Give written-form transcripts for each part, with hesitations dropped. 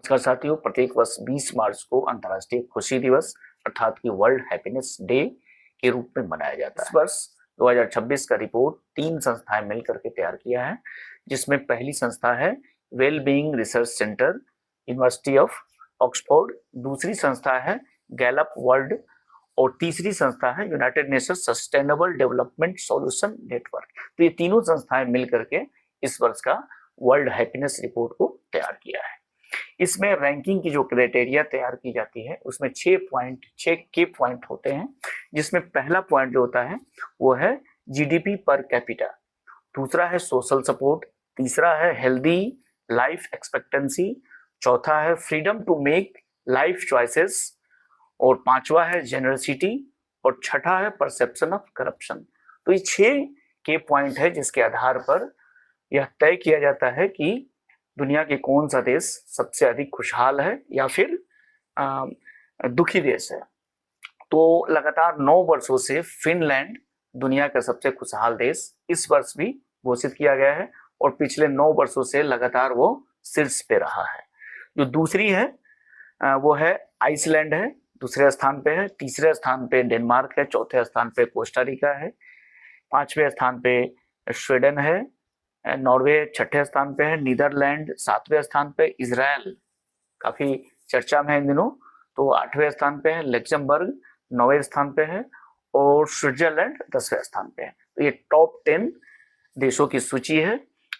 नमस्कार साथियों, प्रत्येक वर्ष 20 मार्च को अंतर्राष्ट्रीय खुशी दिवस अर्थात कि वर्ल्ड हैप्पीनेस डे के रूप में मनाया जाता है। इस वर्ष 2026 का रिपोर्ट 3 संस्थाएं मिलकर के तैयार किया है, जिसमें पहली संस्था है well being research centre, university of Oxford, दूसरी संस्था है गैलप वर्ल्ड और तीसरी संस्था है United Nations sustainable development solution network. तो ये तीनों संस्थाएं मिलकर के इस वर्ष का वर्ल्ड हैप्पीनेस रिपोर्ट को तैयार किया है। इसमें रैंकिंग की जो क्राइटेरिया तैयार की जाती है उसमें 6 के पॉइंट होते हैं, जिसमें पहला पॉइंट जो होता है वो है जीडीपी पर कैपिटा, दूसरा है सोशल सपोर्ट, तीसरा है हेल्दी लाइफ एक्सपेक्टेंसी, चौथा है freedom to make life choices और पांचवा है जेनरसिटी और छठा है परसेप्शन ऑफ करप्शन। तो ये 6 के पॉइंट है जिसके आधार पर यह तय किया जाता है कि दुनिया के कौन सा देश सबसे अधिक खुशहाल है या फिर दुखी देश है। तो लगातार 9 वर्षों से फिनलैंड दुनिया का सबसे खुशहाल देश इस वर्ष भी घोषित किया गया है और पिछले 9 वर्षों से लगातार वो शीर्ष पे रहा है। जो दूसरी है वो है आइसलैंड है, दूसरे स्थान पे है, तीसरे स्थान पे डेनमार्क है, चौथे स्थान पे कोस्टारिका है, 5वें स्थान पे स्वीडन है, नॉर्वे 6ठे स्थान पे है, नीदरलैंड 7वें स्थान पे, इजराइल काफी चर्चा में है इन दिनों तो 8वें स्थान पे है, लग्जमबर्ग 9वें स्थान पे है और स्विट्जरलैंड 10वें स्थान पे है। तो ये टॉप 10 देशों की सूची है।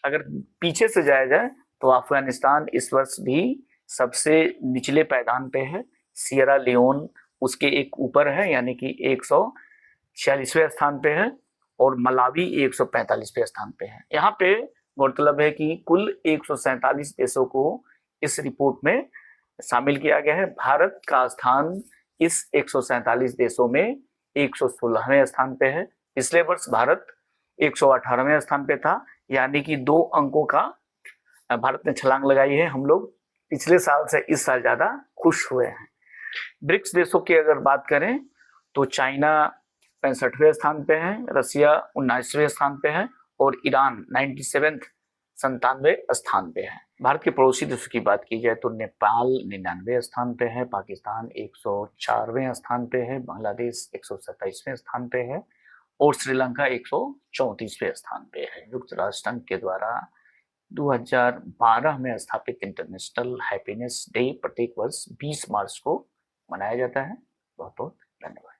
अगर पीछे से जाया जाए तो अफगानिस्तान इस वर्ष भी सबसे निचले पायदान पे है, सियरा लियोन उसके एक ऊपर है यानी कि 146वें स्थान पे है और मलावी 145वें स्थान पे है। यहाँ पे गौरतलब है कि कुल 147 देशों को इस रिपोर्ट में शामिल किया गया है। भारत का स्थान इस 147 देशों में 116वें स्थान पे है। पिछले वर्ष भारत 118वें स्थान पे था, यानी कि 2 अंकों का भारत ने छलांग लगाई है। हम लोग पिछले साल से इस साल ज्यादा खुश हुए हैं। ब्रिक्स देशों की अगर बात करें तो चाइना 65वें स्थान पे है, रसिया 19वें स्थान पे है और ईरान 97वें स्थान पे है। भारत के पड़ोसी देशों की बात की जाए तो नेपाल 99वें स्थान पे है, पाकिस्तान 104वें स्थान पे है, बांग्लादेश 127वें स्थान पे है और श्रीलंका 134वें स्थान पे है। संयुक्त राष्ट्र संघ के द्वारा 2012 में स्थापित इंटरनेशनल हैप्पीनेस डे प्रत्येक वर्ष 20 मार्च को मनाया जाता है। बहुत बहुत धन्यवाद।